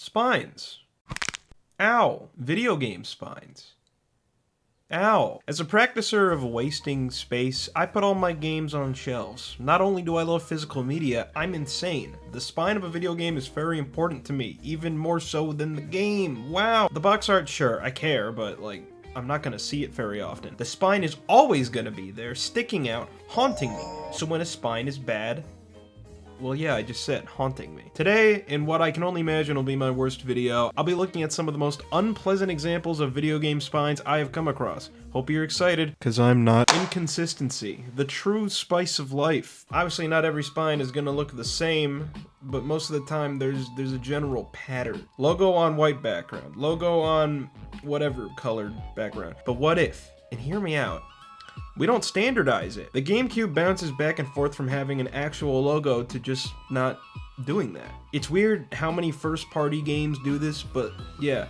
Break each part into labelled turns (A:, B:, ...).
A: Spines. Ow. Video game spines. Ow. As a practicer of wasting space, I put all my games on shelves. Not only do I love physical media, I'm insane. The spine of a video game is very important to me, even more so than the game. Wow. The box art, sure, I care, but like, I'm not gonna see it very often. The spine is always gonna be there, sticking out, haunting me. So when a spine is bad, well, yeah, I just said, haunting me. Today, in what I can only imagine will be my worst video, I'll be looking at some of the most unpleasant examples of video game spines I have come across. Hope you're excited, cause I'm not. Inconsistency, the true spice of life. Obviously not every spine is gonna look the same, but most of the time there's a general pattern. Logo on white background, logo on whatever colored background. But what if, and hear me out, we don't standardize it? The GameCube bounces back and forth from having an actual logo to just not doing that. It's weird how many first-party games do this, but yeah.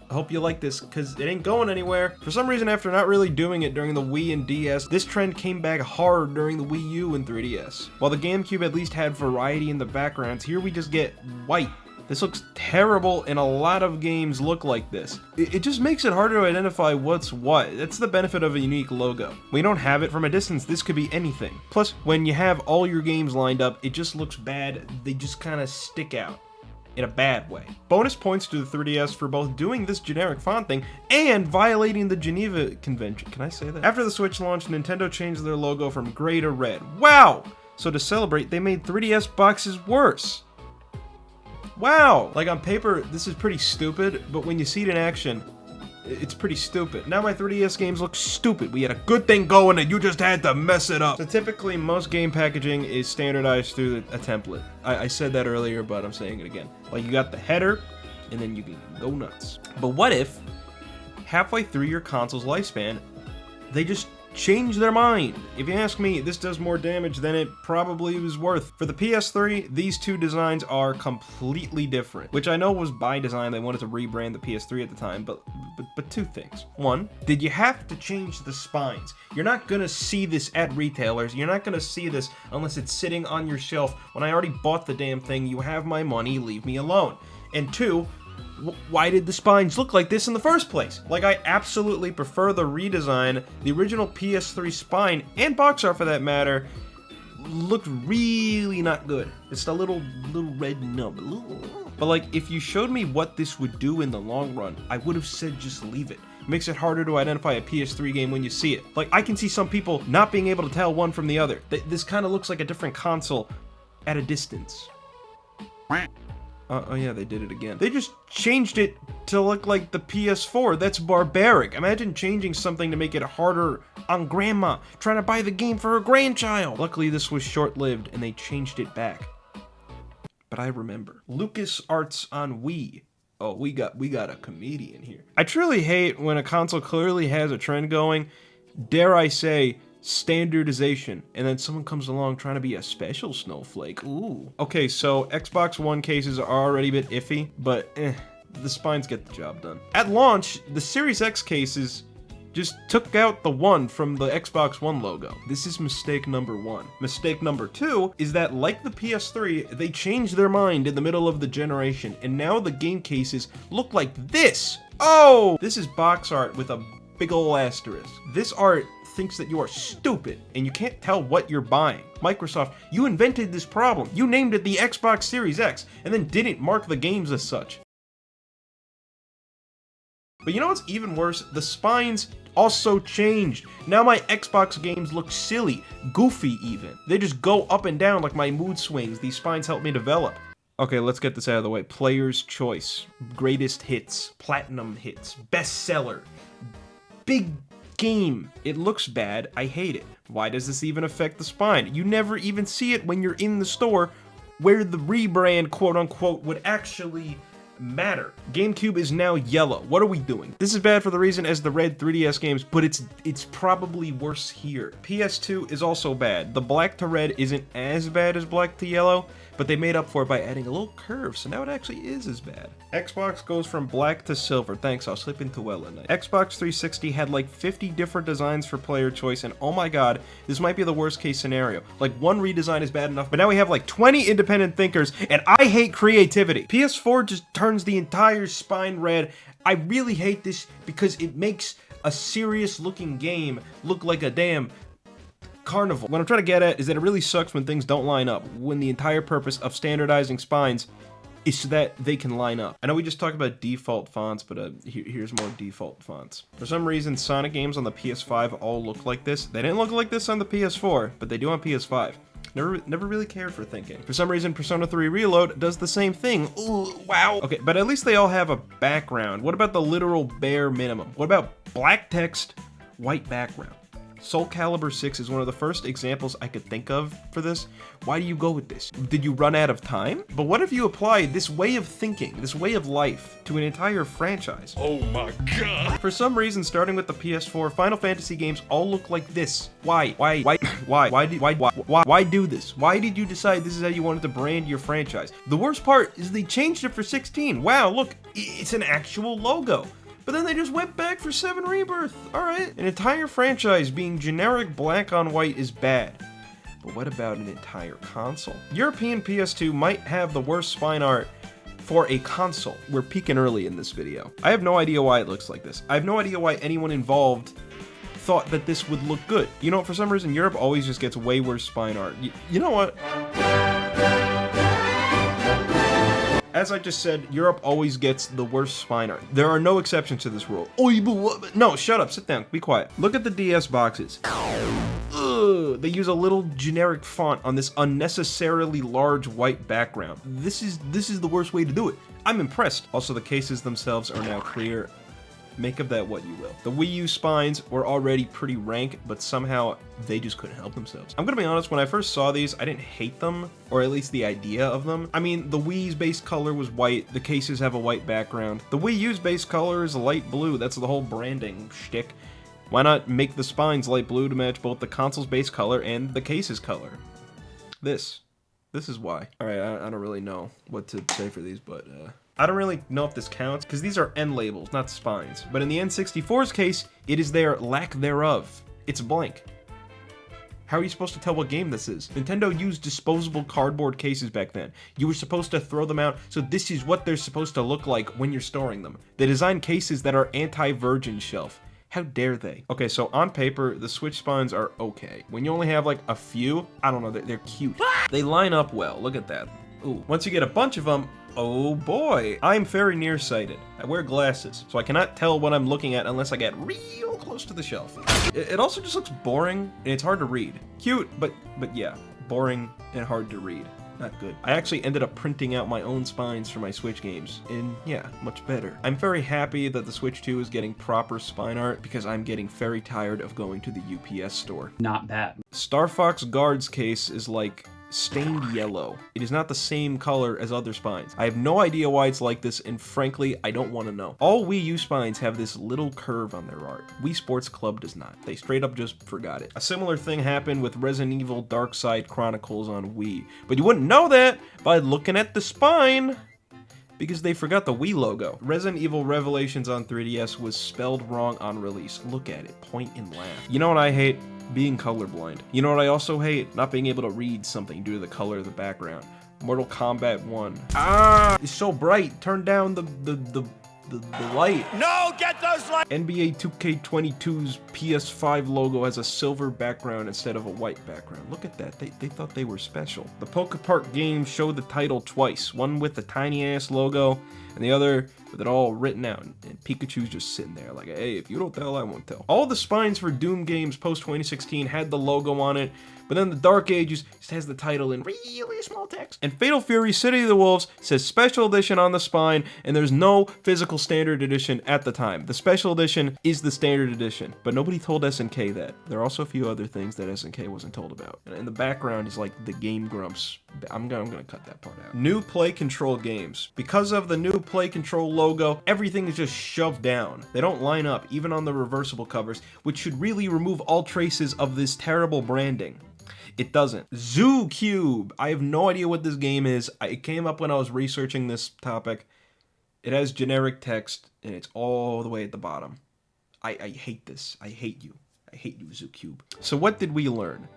A: I hope you like this, because it ain't going anywhere. For some reason, after not really doing it during the Wii and DS, this trend came back hard during the Wii U and 3DS. While the GameCube at least had variety in the backgrounds, here we just get white. This looks terrible, and a lot of games look like this. It just makes it harder to identify what's what. That's the benefit of a unique logo. We don't have it from a distance, this could be anything. Plus, when you have all your games lined up, it just looks bad. They just kind of stick out in a bad way. Bonus points to the 3DS for both doing this generic font thing and violating the Geneva Convention. Can I say that? After the Switch launched, Nintendo changed their logo from gray to red. Wow! So to celebrate, they made 3DS boxes worse. Wow! Like on paper, this is pretty stupid, but when you see it in action, it's pretty stupid. Now my 3DS games look stupid. We had a good thing going and you just had to mess it up. So typically, most game packaging is standardized through a template. I said that earlier, but I'm saying it again. Like, you got the header, and then you can go nuts. But what if, halfway through your console's lifespan, they just change their mind? If you ask me, this does more damage than it probably was worth. For the PS3, these two designs are completely different, which I know was by design. They wanted to rebrand the PS3 at the time, but two things. One, did you have to change the spines? You're not gonna see this at retailers. You're not gonna see this unless it's sitting on your shelf. When I already bought the damn thing, you have my money, leave me alone. And two, why did the spines look like this in the first place? Like, I absolutely prefer the redesign. The original PS3 spine, and box art for that matter, looked really not good. It's a little red nub. But like, if you showed me what this would do in the long run, I would have said just leave it. It makes it harder to identify a PS3 game when you see it. Like, I can see some people not being able to tell one from the other. This kind of looks like a different console at a distance. Oh yeah, they did it again. They just changed it to look like the PS4. That's barbaric. Imagine changing something to make it harder on grandma trying to buy the game for her grandchild. Luckily, this was short-lived and they changed it back. But I remember. LucasArts on Wii. Oh, we got a comedian here. I truly hate when a console clearly has a trend going, dare I say, standardization, and then someone comes along trying to be a special snowflake. Ooh. Okay, so Xbox One cases are already a bit iffy, but the spines get the job done. At launch, the Series X cases just took out the 1 from the Xbox One logo. This is mistake number 1. Mistake number 2 is that, like the PS3, they changed their mind in the middle of the generation, and now the game cases look like this. Oh! This is box art with a big ol' asterisk. This art thinks that you are stupid and you can't tell what you're buying. Microsoft, you invented this problem. You named it the Xbox Series X and then didn't mark the games as such. But you know what's even worse? The spines also changed. Now my Xbox games look silly, goofy even. They just go up and down like my mood swings. These spines help me develop. Okay, let's get this out of the way. Player's choice, greatest hits, platinum hits, bestseller, big game. It looks bad. I hate it. Why does this even affect the spine? You never even see it when you're in the store where the rebrand, quote unquote, would actually matter. GameCube is now yellow. What are we doing? This is bad for the reason as the red 3DS games, but it's probably worse here. PS2 is also bad. The black to red isn't as bad as black to yellow, but they made up for it by adding a little curve, so now it actually is as bad. Xbox goes from black to silver. Thanks, I'll sleep into well at night. Xbox 360 had like 50 different designs for player choice, and oh my god, this might be the worst case scenario. Like, one redesign is bad enough, but now we have like 20 independent thinkers, and I hate creativity. PS4 just turns the entire spine red. I really hate this because it makes a serious looking game look like a damn carnival. What I'm trying to get at is that it really sucks when things don't line up, when the entire purpose of standardizing spines is so that they can line up. I know we just talked about default fonts, but here's more default fonts. For some reason, Sonic games on the PS5 all look like this. They didn't look like this on the PS4, but they do on PS5. Never really cared for thinking. For some reason, Persona 3 Reload does the same thing. Ooh, wow. Okay, but at least they all have a background. What about the literal bare minimum? What about black text, white background? Soul Calibur 6 is one of the first examples I could think of for this. Why do you go with this? Did you run out of time? But what if you apply this way of thinking, this way of life, to an entire franchise? Oh my god! For some reason, starting with the PS4, Final Fantasy games all look like this. Why do this? Why did you decide this is how you wanted to brand your franchise? The worst part is they changed it for 16. Wow, look, it's an actual logo. But then they just went back for 7 Rebirth. Alright. An entire franchise being generic black on white is bad. But what about an entire console? European PS2 might have the worst spine art for a console. We're peeking early in this video. I have no idea why it looks like this. I have no idea why anyone involved thought that this would look good. You know, for some reason, Europe always just gets way worse spine art. You know what? As I just said, Europe always gets the worst spine art. There are no exceptions to this rule. No, shut up, sit down, be quiet. Look at the DS boxes. Ugh, they use a little generic font on this unnecessarily large white background. This is the worst way to do it. I'm impressed. Also, the cases themselves are now clear. Make of that what you will. The Wii U spines were already pretty rank, but somehow they just couldn't help themselves. I'm gonna be honest, when I first saw these, I didn't hate them, or at least the idea of them. I mean, the Wii's base color was white, the cases have a white background. The Wii U's base color is light blue, that's the whole branding shtick. Why not make the spines light blue to match both the console's base color and the case's color? This is why. Alright, I don't really know what to say for these, but I don't really know if this counts, because these are end labels, not spines. But in the N64's case, it is their lack thereof. It's blank. How are you supposed to tell what game this is? Nintendo used disposable cardboard cases back then. You were supposed to throw them out, so this is what they're supposed to look like when you're storing them. They designed cases that are anti-virgin shelf. How dare they? Okay, so on paper, the Switch spines are okay. When you only have like a few, I don't know, they're cute. They line up well, look at that. Ooh. Once you get a bunch of them, oh boy, I'm very nearsighted. I wear glasses, so I cannot tell what I'm looking at unless I get real close to the shelf. It also just looks boring, and it's hard to read. Cute, but yeah, boring and hard to read. Not good. I actually ended up printing out my own spines for my Switch games, and yeah, much better. I'm very happy that the Switch 2 is getting proper spine art because I'm getting very tired of going to the UPS store.
B: Not bad.
A: Star Fox Guard's case is like stained yellow. It is not the same color as other spines. I have no idea why it's like this, and frankly, I don't want to know. All Wii U spines have this little curve on their art. Wii Sports Club does not. They straight up just forgot it. A similar thing happened with Resident Evil Dark Side Chronicles on Wii, but you wouldn't know that by looking at the spine, because they forgot the Wii logo. Resident Evil Revelations on 3DS was spelled wrong on release. Look at it, point and laugh. You know what I hate? Being colorblind. You know what I also hate? Not being able to read something due to the color of the background. Mortal Kombat 1. Ah! It's so bright. Turn down the light.
C: No, get those lights!
A: NBA 2K22's PS5 logo has a silver background instead of a white background. Look at that. They thought they were special. The Poke Park games showed the title twice. One with the tiny ass logo, and the other with it all written out, and Pikachu's just sitting there like, hey, if you don't tell, I won't tell. All the spines for Doom games post-2016 had the logo on it, but then the Dark Ages just has the title in really small text. And Fatal Fury City of the Wolves says Special Edition on the spine, and there's no physical Standard Edition at the time. The Special Edition is the Standard Edition, but nobody told SNK that. There are also a few other things that SNK wasn't told about. And in the background is like the Game Grumps. I'm gonna cut that part out. New Play Control games. Because of the new Play Control logo, everything is just shoved down. They don't line up, even on the reversible covers, which should really remove all traces of this terrible branding. It doesn't. Zoo Cube. I have no idea what this game is. It came up when I was researching this topic. It has generic text, and it's all the way at the bottom. I hate this. I hate you. I hate you, Zoo Cube. So what did we learn?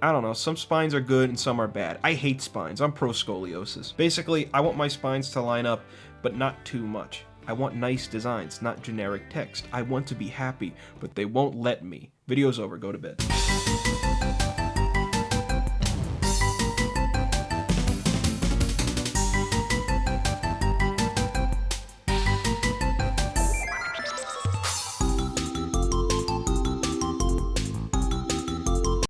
A: I don't know, some spines are good and some are bad. I hate spines, I'm pro scoliosis. Basically, I want my spines to line up, but not too much. I want nice designs, not generic text. I want to be happy, but they won't let me. Video's over, go to bed.